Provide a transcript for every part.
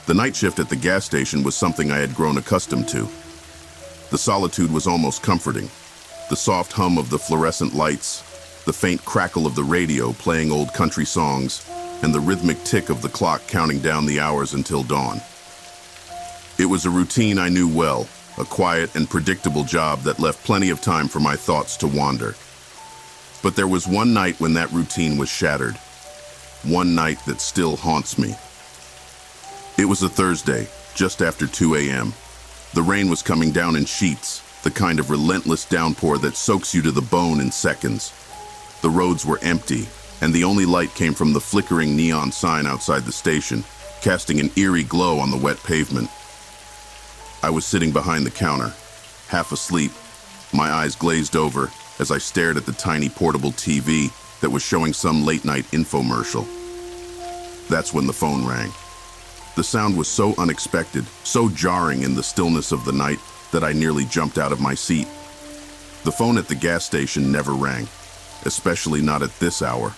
The night shift at the gas station was something I had grown accustomed to. The solitude was almost comforting. The soft hum of the fluorescent lights, the faint crackle of the radio playing old country songs, and the rhythmic tick of the clock counting down the hours until dawn. It was a routine I knew well, a quiet and predictable job that left plenty of time for my thoughts to wander. But there was one night when that routine was shattered. One night that still haunts me. It was a Thursday, just after 2 a.m. The rain was coming down in sheets, the kind of relentless downpour that soaks you to the bone in seconds. The roads were empty, and the only light came from the flickering neon sign outside the station, casting an eerie glow on the wet pavement. I was sitting behind the counter, half asleep, my eyes glazed over as I stared at the tiny portable TV that was showing some late-night infomercial. That's when the phone rang. The sound was so unexpected, so jarring in the stillness of the night that I nearly jumped out of my seat. The phone at the gas station never rang, especially not at this hour.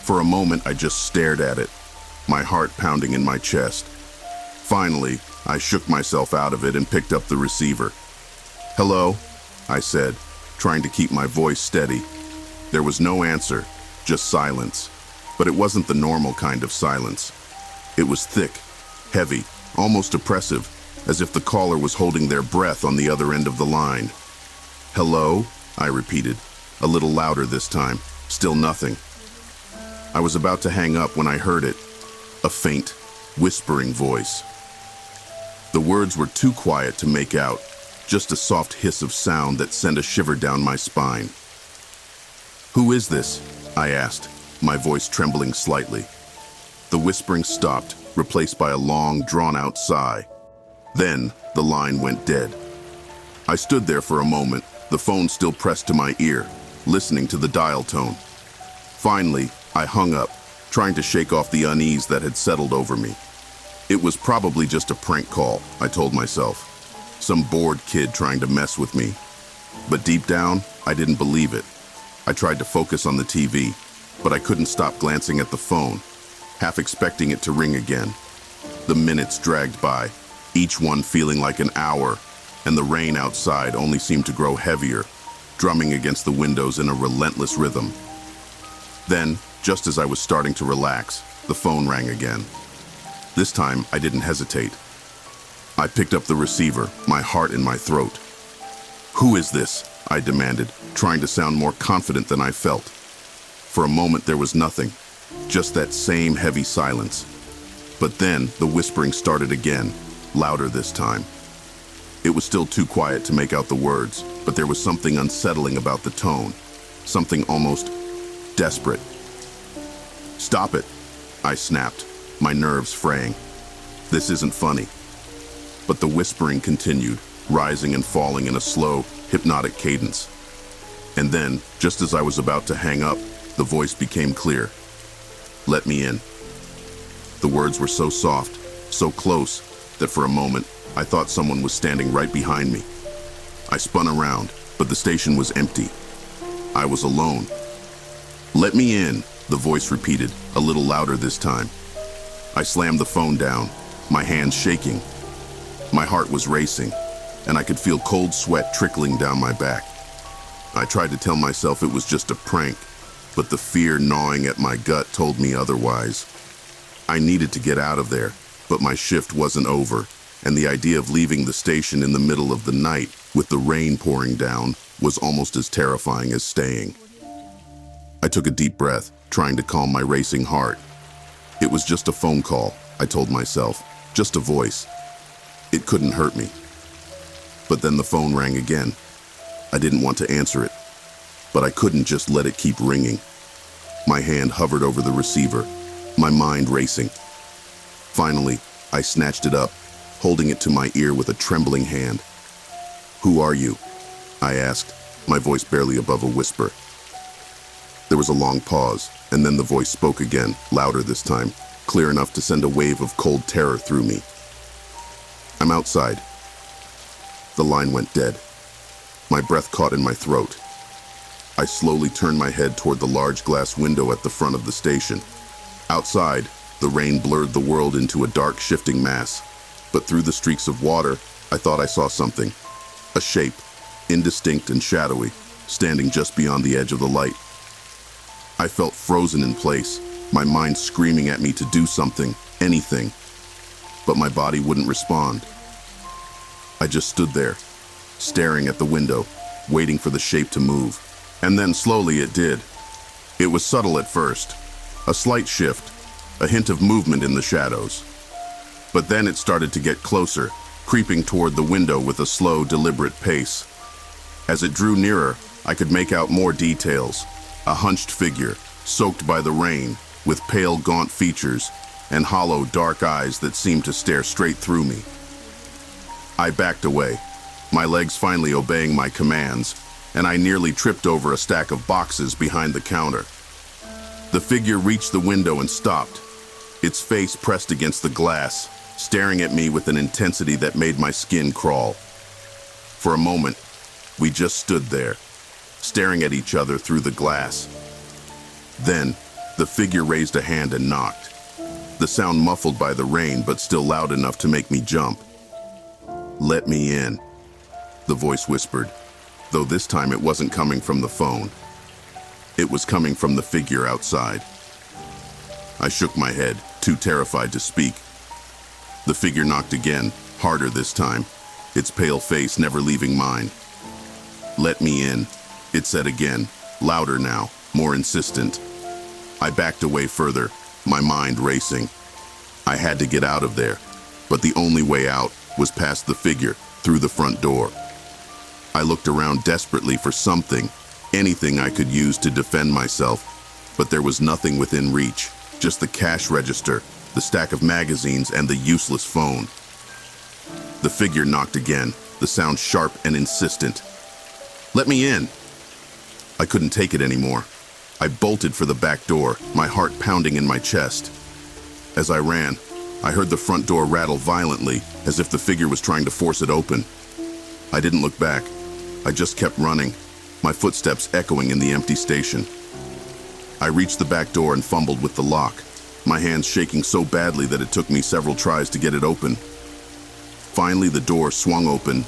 For a moment, I just stared at it, my heart pounding in my chest. Finally, I shook myself out of it and picked up the receiver. "Hello," I said, trying to keep my voice steady. There was no answer, just silence. But it wasn't the normal kind of silence. It was thick, heavy, almost oppressive, as if the caller was holding their breath on the other end of the line. "Hello," I repeated, a little louder this time. Still nothing. I was about to hang up when I heard it, a faint, whispering voice. The words were too quiet to make out, just a soft hiss of sound that sent a shiver down my spine. "Who is this?" I asked, my voice trembling slightly. The whispering stopped, replaced by a long, drawn-out sigh. Then, the line went dead. I stood there for a moment, the phone still pressed to my ear, listening to the dial tone. Finally, I hung up, trying to shake off the unease that had settled over me. It was probably just a prank call, I told myself. Some bored kid trying to mess with me. But deep down, I didn't believe it. I tried to focus on the TV, but I couldn't stop glancing at the phone, half expecting it to ring again. The minutes dragged by, each one feeling like an hour, and the rain outside only seemed to grow heavier, drumming against the windows in a relentless rhythm. Then, just as I was starting to relax, the phone rang again. This time, I didn't hesitate. I picked up the receiver, my heart in my throat. "Who is this?" I demanded, trying to sound more confident than I felt. For a moment, there was nothing, just that same heavy silence. But then, the whispering started again, louder this time. It was still too quiet to make out the words, but there was something unsettling about the tone, something almost desperate. "Stop it," I snapped, my nerves fraying. "This isn't funny." But the whispering continued, rising and falling in a slow, hypnotic cadence. And then, just as I was about to hang up, the voice became clear. "Let me in." The words were so soft, so close, that for a moment, I thought someone was standing right behind me. I spun around, but the station was empty. I was alone. "Let me in," the voice repeated, a little louder this time. I slammed the phone down, my hands shaking. My heart was racing, and I could feel cold sweat trickling down my back. I tried to tell myself it was just a prank, but the fear gnawing at my gut told me otherwise. I needed to get out of there, but my shift wasn't over, and the idea of leaving the station in the middle of the night with the rain pouring down was almost as terrifying as staying. I took a deep breath, trying to calm my racing heart. It was just a phone call, I told myself, just a voice. It couldn't hurt me. But then the phone rang again. I didn't want to answer it, but I couldn't just let it keep ringing. My hand hovered over the receiver, my mind racing. Finally, I snatched it up, holding it to my ear with a trembling hand. "Who are you?" I asked, my voice barely above a whisper. There was a long pause, and then the voice spoke again, louder this time, clear enough to send a wave of cold terror through me. "I'm outside." The line went dead. My breath caught in my throat. I slowly turned my head toward the large glass window at the front of the station. Outside, The rain blurred the world into a dark, shifting mass. But through the streaks of water, I thought I saw something. A shape, indistinct and shadowy, standing just beyond the edge of the light. I felt frozen in place, my mind screaming at me to do something, anything. But my body wouldn't respond. I just stood there, staring at the window, waiting for the shape to move. And then slowly it did. It was subtle at first, a slight shift, a hint of movement in the shadows. But then it started to get closer, creeping toward the window with a slow, deliberate pace. As it drew nearer, I could make out more details. A hunched figure, soaked by the rain, with pale, gaunt features and hollow, dark eyes that seemed to stare straight through me. I backed away, my legs finally obeying my commands, and I nearly tripped over a stack of boxes behind the counter. The figure reached the window and stopped, its face pressed against the glass, staring at me with an intensity that made my skin crawl. For a moment, we just stood there, staring at each other through the glass. Then, the figure raised a hand and knocked, the sound muffled by the rain but still loud enough to make me jump. "Let me in," the voice whispered, though this time it wasn't coming from the phone. It was coming from the figure outside. I shook my head, too terrified to speak. The figure knocked again, harder this time, its pale face never leaving mine. "Let me in," it said again, louder now, more insistent. I backed away further, my mind racing. I had to get out of there, but the only way out was past the figure, through the front door. I looked around desperately for something, anything I could use to defend myself, but there was nothing within reach, just the cash register, the stack of magazines, and the useless phone. The figure knocked again, the sound sharp and insistent. "Let me in." I couldn't take it anymore. I bolted for the back door, my heart pounding in my chest. As I ran, I heard the front door rattle violently, as if the figure was trying to force it open. I didn't look back. I just kept running, my footsteps echoing in the empty station. I reached the back door and fumbled with the lock, my hands shaking so badly that it took me several tries to get it open. Finally, the door swung open,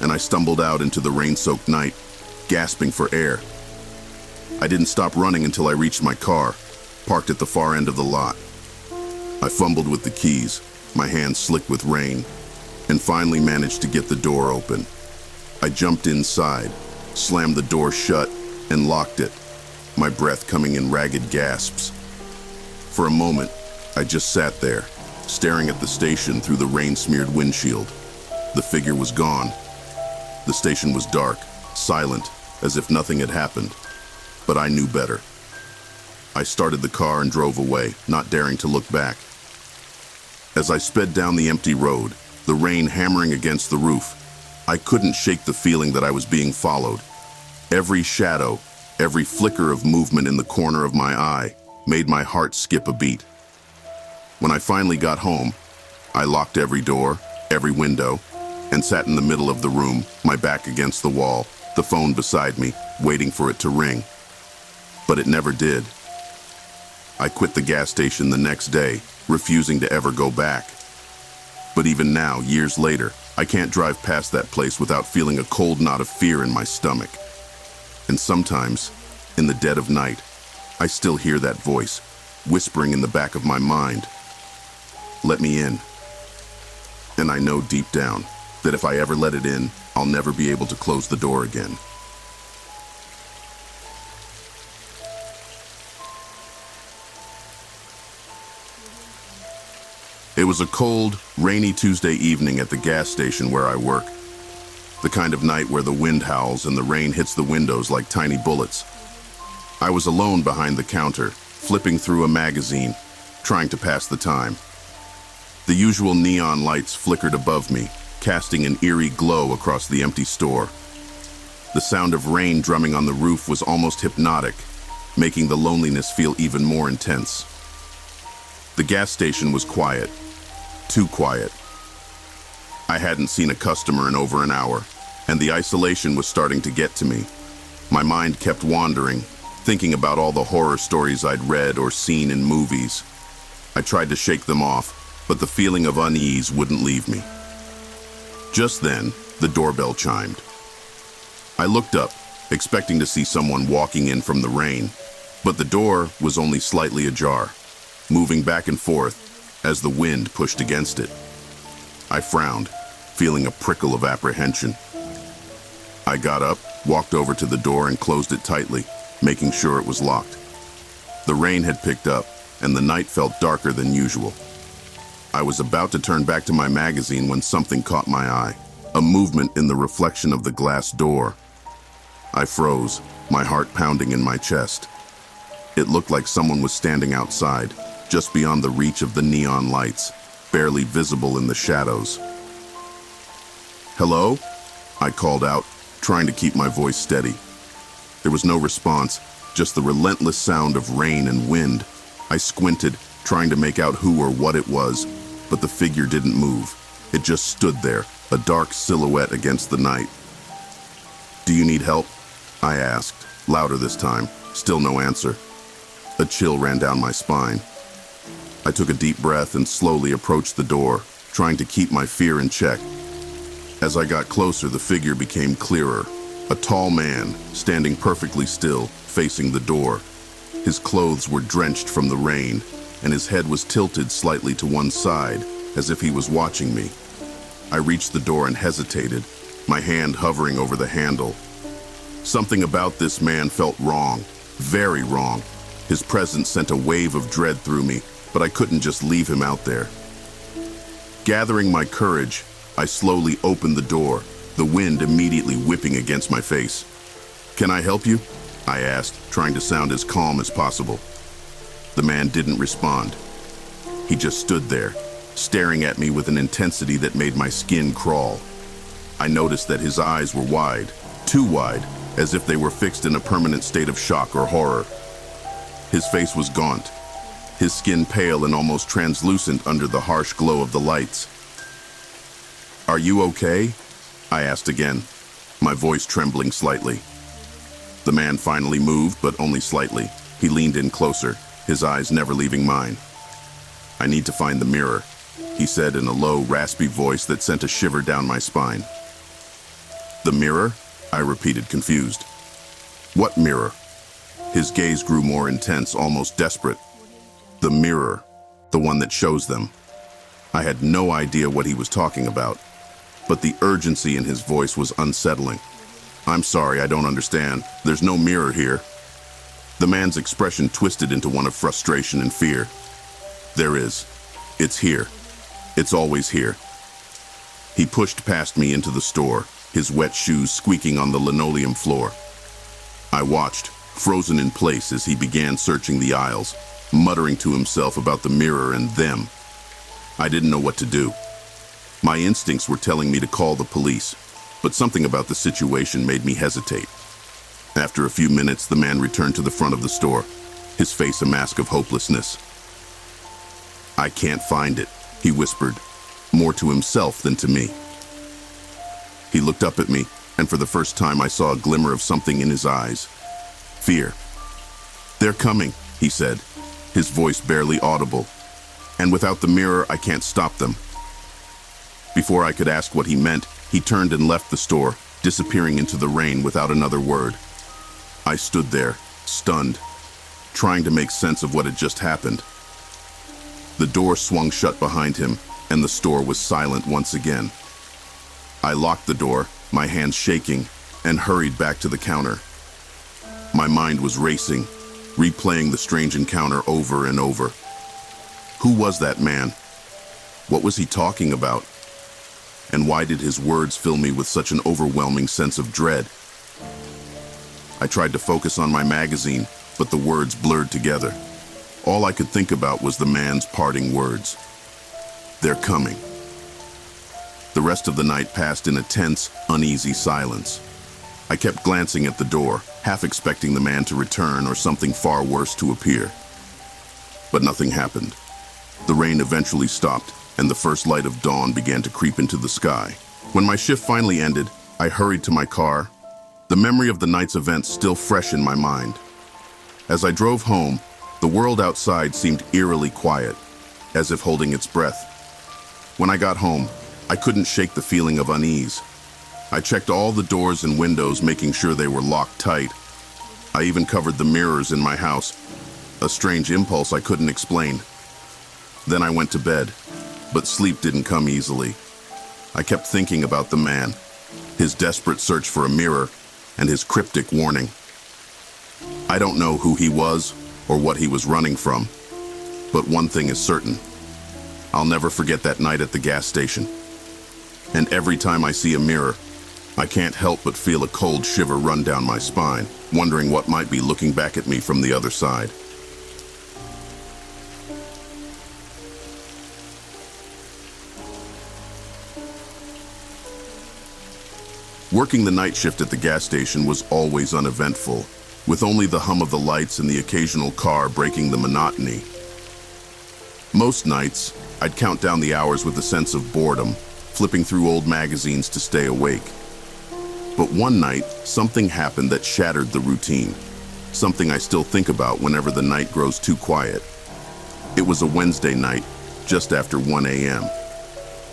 and I stumbled out into the rain-soaked night, gasping for air. I didn't stop running until I reached my car, parked at the far end of the lot. I fumbled with the keys, my hands slick with rain, and finally managed to get the door open. I jumped inside, slammed the door shut, and locked it, my breath coming in ragged gasps. For a moment, I just sat there, staring at the station through the rain-smeared windshield. The figure was gone. The station was dark, silent, as if nothing had happened. But I knew better. I started the car and drove away, not daring to look back. As I sped down the empty road, the rain hammering against the roof, I couldn't shake the feeling that I was being followed. Every shadow, every flicker of movement in the corner of my eye made my heart skip a beat. When I finally got home, I locked every door, every window, and sat in the middle of the room, my back against the wall, the phone beside me, waiting for it to ring. But it never did. I quit the gas station the next day, refusing to ever go back. But even now, years later, I can't drive past that place without feeling a cold knot of fear in my stomach. And sometimes, in the dead of night, I still hear that voice, whispering in the back of my mind, "Let me in." And I know deep down that if I ever let it in, I'll never be able to close the door again. It was a cold, rainy Tuesday evening at the gas station where I work. The kind of night where the wind howls and the rain hits the windows like tiny bullets. I was alone behind the counter, flipping through a magazine, trying to pass the time. The usual neon lights flickered above me, casting an eerie glow across the empty store. The sound of rain drumming on the roof was almost hypnotic, making the loneliness feel even more intense. The gas station was quiet, too quiet. I hadn't seen a customer in over an hour, and the isolation was starting to get to me. My mind kept wandering, thinking about all the horror stories I'd read or seen in movies. I tried to shake them off, but the feeling of unease wouldn't leave me. Just then, the doorbell chimed. I looked up, expecting to see someone walking in from the rain, but the door was only slightly ajar, moving back and forth as the wind pushed against it. I frowned, feeling a prickle of apprehension. I got up, walked over to the door and closed it tightly, making sure it was locked. The rain had picked up, and the night felt darker than usual. I was about to turn back to my magazine when something caught my eye, a movement in the reflection of the glass door. I froze, my heart pounding in my chest. It looked like someone was standing outside, just beyond the reach of the neon lights, barely visible in the shadows. "Hello?" I called out, trying to keep my voice steady. There was no response, just the relentless sound of rain and wind. I squinted, trying to make out who or what it was, but the figure didn't move. It just stood there, a dark silhouette against the night. "Do you need help?" I asked, louder this time. Still no answer. A chill ran down my spine. I took a deep breath and slowly approached the door, trying to keep my fear in check. As I got closer, the figure became clearer. A tall man, standing perfectly still, facing the door. His clothes were drenched from the rain, and his head was tilted slightly to one side, as if he was watching me. I reached the door and hesitated, my hand hovering over the handle. Something about this man felt wrong, very wrong. His presence sent a wave of dread through me, but I couldn't just leave him out there. Gathering my courage, I slowly opened the door, the wind immediately whipping against my face. "Can I help you?" I asked, trying to sound as calm as possible. The man didn't respond. He just stood there, staring at me with an intensity that made my skin crawl. I noticed that his eyes were wide, too wide, as if they were fixed in a permanent state of shock or horror. His face was gaunt, his skin pale and almost translucent under the harsh glow of the lights. "Are you okay?" I asked again, my voice trembling slightly. The man finally moved, but only slightly. He leaned in closer, his eyes never leaving mine. "I need to find the mirror," he said in a low, raspy voice that sent a shiver down my spine. "The mirror?" I repeated, confused. "What mirror?" His gaze grew more intense, almost desperate. "The mirror, the one that shows them." I had no idea what he was talking about, but the urgency in his voice was unsettling. "I'm sorry, I don't understand. There's no mirror here." The man's expression twisted into one of frustration and fear. "There is. It's here. It's always here." He pushed past me into the store, his wet shoes squeaking on the linoleum floor. I watched, frozen in place as he began searching the aisles, muttering to himself about the mirror and them. I didn't know what to do. My instincts were telling me to call the police, but something about the situation made me hesitate. After a few minutes, the man returned to the front of the store, his face a mask of hopelessness. "I can't find it," he whispered, more to himself than to me. He looked up at me, and for the first time I saw a glimmer of something in his eyes. Fear. "They're coming," he said, his voice barely audible. "And without the mirror, I can't stop them." Before I could ask what he meant, he turned and left the store, disappearing into the rain without another word. I stood there, stunned, trying to make sense of what had just happened. The door swung shut behind him, and the store was silent once again. I locked the door, my hands shaking, and hurried back to the counter. My mind was racing, replaying the strange encounter over and over. Who was that man? What was he talking about? And why did his words fill me with such an overwhelming sense of dread? I tried to focus on my magazine, but the words blurred together. All I could think about was the man's parting words. "They're coming." The rest of the night passed in a tense, uneasy silence. I kept glancing at the door, half expecting the man to return or something far worse to appear. But nothing happened. The rain eventually stopped, and the first light of dawn began to creep into the sky. When my shift finally ended, I hurried to my car, the memory of the night's events still fresh in my mind. As I drove home, the world outside seemed eerily quiet, as if holding its breath. When I got home, I couldn't shake the feeling of unease. I checked all the doors and windows, making sure they were locked tight. I even covered the mirrors in my house, a strange impulse I couldn't explain. Then I went to bed, but sleep didn't come easily. I kept thinking about the man, his desperate search for a mirror, and his cryptic warning. I don't know who he was or what he was running from, but one thing is certain. I'll never forget that night at the gas station. And every time I see a mirror, I can't help but feel a cold shiver run down my spine, wondering what might be looking back at me from the other side. Working the night shift at the gas station was always uneventful, with only the hum of the lights and the occasional car breaking the monotony. Most nights, I'd count down the hours with a sense of boredom, flipping through old magazines to stay awake. But one night, something happened that shattered the routine, something I still think about whenever the night grows too quiet. It was a Wednesday night, just after 1 a.m.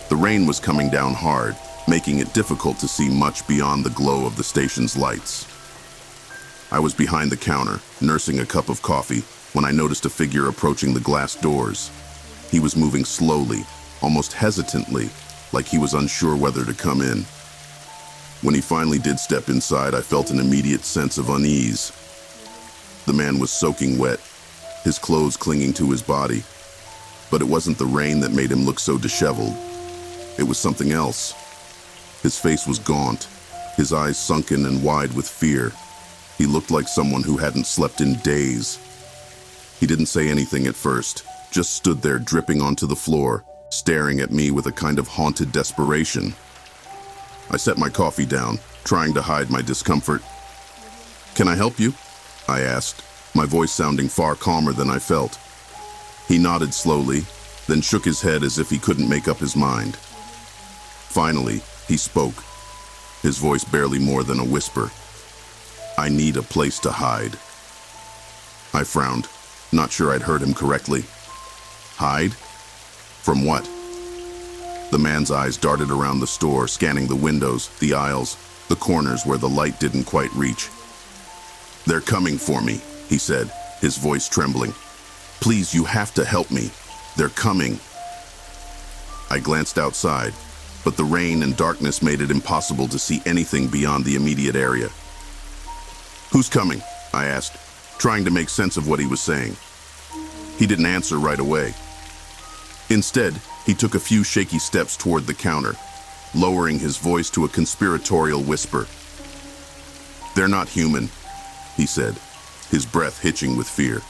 The rain was coming down hard, making it difficult to see much beyond the glow of the station's lights. I was behind the counter, nursing a cup of coffee, when I noticed a figure approaching the glass doors. He was moving slowly, almost hesitantly, like he was unsure whether to come in. When he finally did step inside, I felt an immediate sense of unease. The man was soaking wet, his clothes clinging to his body. But it wasn't the rain that made him look so disheveled. It was something else. His face was gaunt, his eyes sunken and wide with fear. He looked like someone who hadn't slept in days. He didn't say anything at first, just stood there dripping onto the floor, staring at me with a kind of haunted desperation. I set my coffee down, trying to hide my discomfort. "Can I help you?" I asked, my voice sounding far calmer than I felt. He nodded slowly, then shook his head as if he couldn't make up his mind. Finally, he spoke, his voice barely more than a whisper. "I need a place to hide." I frowned, not sure I'd heard him correctly. Hide? From what? The man's eyes darted around the store, scanning the windows, the aisles, the corners where the light didn't quite reach. "They're coming for me," he said, his voice trembling. "Please, you have to help me. They're coming." I glanced outside, but the rain and darkness made it impossible to see anything beyond the immediate area. "Who's coming?" I asked, trying to make sense of what he was saying. He didn't answer right away. Instead, he took a few shaky steps toward the counter, lowering his voice to a conspiratorial whisper. "They're not human," he said, his breath hitching with fear.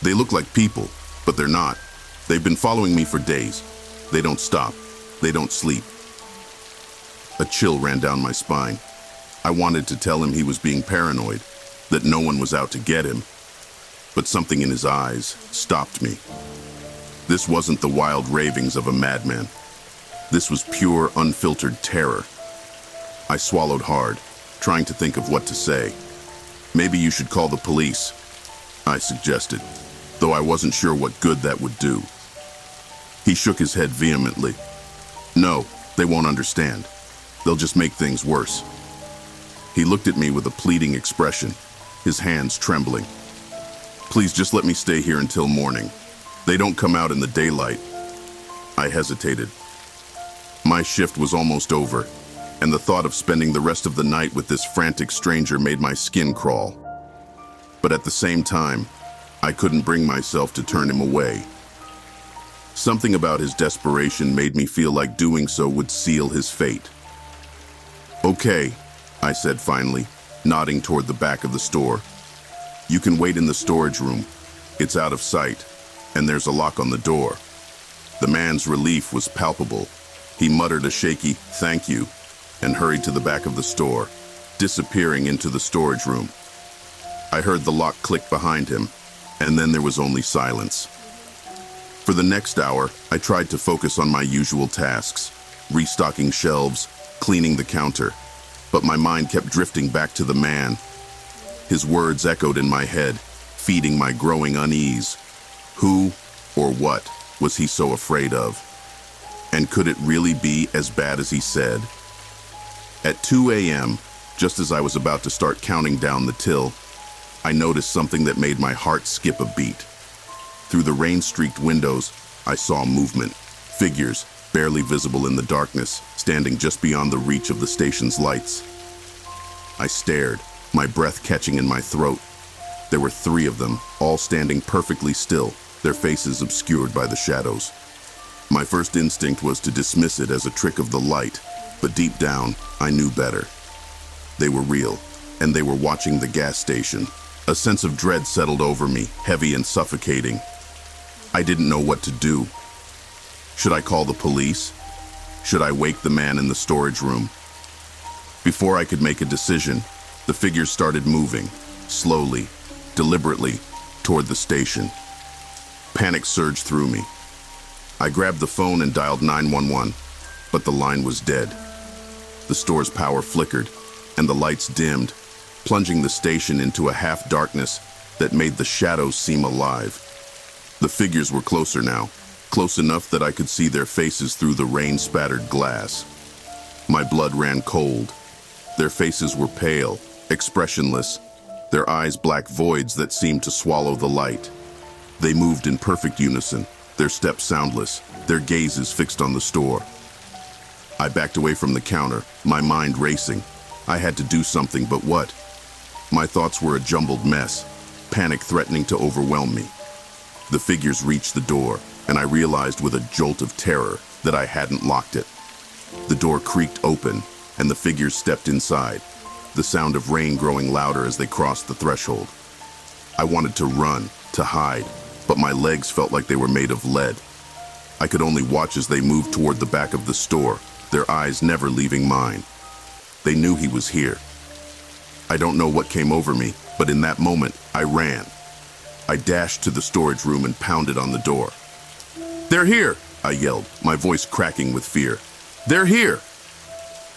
"They look like people, but they're not. They've been following me for days. They don't stop. They don't sleep." A chill ran down my spine. I wanted to tell him he was being paranoid, that no one was out to get him. But something in his eyes stopped me. This wasn't the wild ravings of a madman. This was pure, unfiltered terror. I swallowed hard, trying to think of what to say. "Maybe you should call the police," I suggested, though I wasn't sure what good that would do. He shook his head vehemently. "No, they won't understand. They'll just make things worse." He looked at me with a pleading expression, his hands trembling. "Please just let me stay here until morning. They don't come out in the daylight." I hesitated. My shift was almost over, and the thought of spending the rest of the night with this frantic stranger made my skin crawl. But at the same time, I couldn't bring myself to turn him away. Something about his desperation made me feel like doing so would seal his fate. "Okay," I said finally, nodding toward the back of the store. "You can wait in the storage room. It's out of sight, and there's a lock on the door." The man's relief was palpable. He muttered a shaky "thank you" and hurried to the back of the store, disappearing into the storage room. I heard the lock click behind him, and then there was only silence. For the next hour, I tried to focus on my usual tasks, restocking shelves, cleaning the counter, but my mind kept drifting back to the man. His words echoed in my head, feeding my growing unease. Who or what was he so afraid of? And could it really be as bad as he said? At 2 a.m., just as I was about to start counting down the till, I noticed something that made my heart skip a beat. Through the rain-streaked windows, I saw movement, figures, barely visible in the darkness, standing just beyond the reach of the station's lights. I stared, my breath catching in my throat. There were 3 of them, all standing perfectly still, their faces obscured by the shadows. My first instinct was to dismiss it as a trick of the light, but deep down, I knew better. They were real, and they were watching the gas station. A sense of dread settled over me, heavy and suffocating. I didn't know what to do. Should I call the police? Should I wake the man in the storage room? Before I could make a decision, the figures started moving, slowly, deliberately, toward the station. Panic surged through me. I grabbed the phone and dialed 911, but the line was dead. The store's power flickered, and the lights dimmed, plunging the station into a half-darkness that made the shadows seem alive. The figures were closer now, close enough that I could see their faces through the rain-spattered glass. My blood ran cold. Their faces were pale, expressionless, their eyes black voids that seemed to swallow the light. They moved in perfect unison, their steps soundless, their gazes fixed on the store. I backed away from the counter, my mind racing. I had to do something, but what? My thoughts were a jumbled mess, panic threatening to overwhelm me. The figures reached the door, and I realized with a jolt of terror that I hadn't locked it. The door creaked open, and the figures stepped inside, the sound of rain growing louder as they crossed the threshold. I wanted to run, to hide, but my legs felt like they were made of lead. I could only watch as they moved toward the back of the store, their eyes never leaving mine. They knew he was here. I don't know what came over me, but in that moment, I ran. I dashed to the storage room and pounded on the door. "They're here!" I yelled, my voice cracking with fear. "They're here!"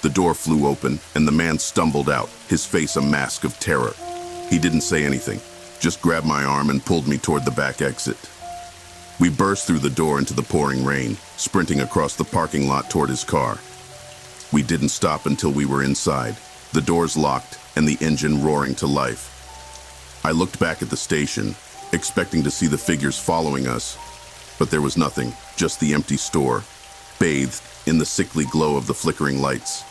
The door flew open, and the man stumbled out, his face a mask of terror. He didn't say anything, just grabbed my arm and pulled me toward the back exit. We burst through the door into the pouring rain, sprinting across the parking lot toward his car. We didn't stop until we were inside, the doors locked and the engine roaring to life. I looked back at the station, expecting to see the figures following us, but there was nothing, just the empty store, bathed in the sickly glow of the flickering lights.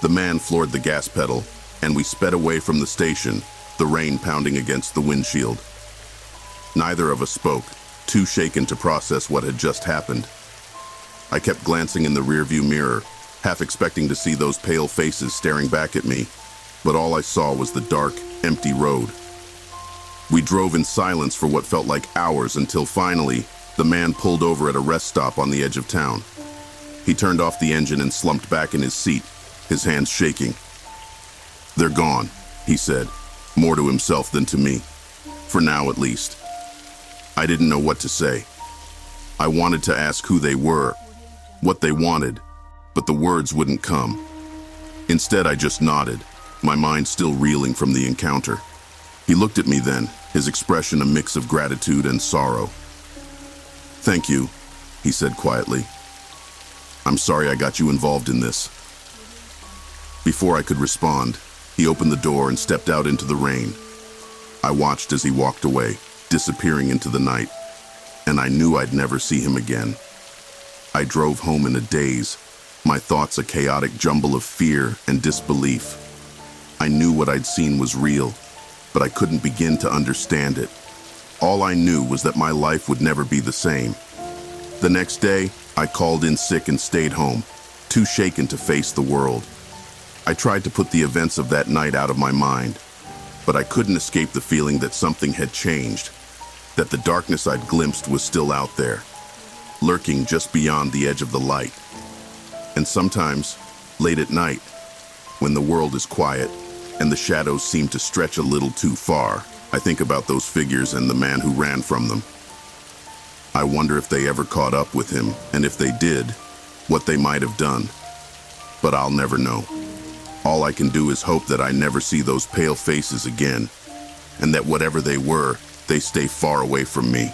The man floored the gas pedal, and we sped away from the station, the rain pounding against the windshield. Neither of us spoke, too shaken to process what had just happened. I kept glancing in the rearview mirror, half expecting to see those pale faces staring back at me, but all I saw was the dark, empty road. We drove in silence for what felt like hours until finally, the man pulled over at a rest stop on the edge of town. He turned off the engine and slumped back in his seat, his hands shaking. "They're gone," he said, more to himself than to me. For now, at least. I didn't know what to say. I wanted to ask who they were, what they wanted, but the words wouldn't come. Instead, I just nodded, my mind still reeling from the encounter. He looked at me then, his expression a mix of gratitude and sorrow. "Thank you," he said quietly. "I'm sorry I got you involved in this." Before I could respond, he opened the door and stepped out into the rain. I watched as he walked away, disappearing into the night, and I knew I'd never see him again. I drove home in a daze, my thoughts a chaotic jumble of fear and disbelief. I knew what I'd seen was real, but I couldn't begin to understand it. All I knew was that my life would never be the same. The next day, I called in sick and stayed home, too shaken to face the world. I tried to put the events of that night out of my mind, but I couldn't escape the feeling that something had changed, that the darkness I'd glimpsed was still out there, lurking just beyond the edge of the light. And sometimes, late at night, when the world is quiet and the shadows seem to stretch a little too far, I think about those figures and the man who ran from them. I wonder if they ever caught up with him, and if they did, what they might have done. But I'll never know. All I can do is hope that I never see those pale faces again, and that whatever they were, they stay far away from me.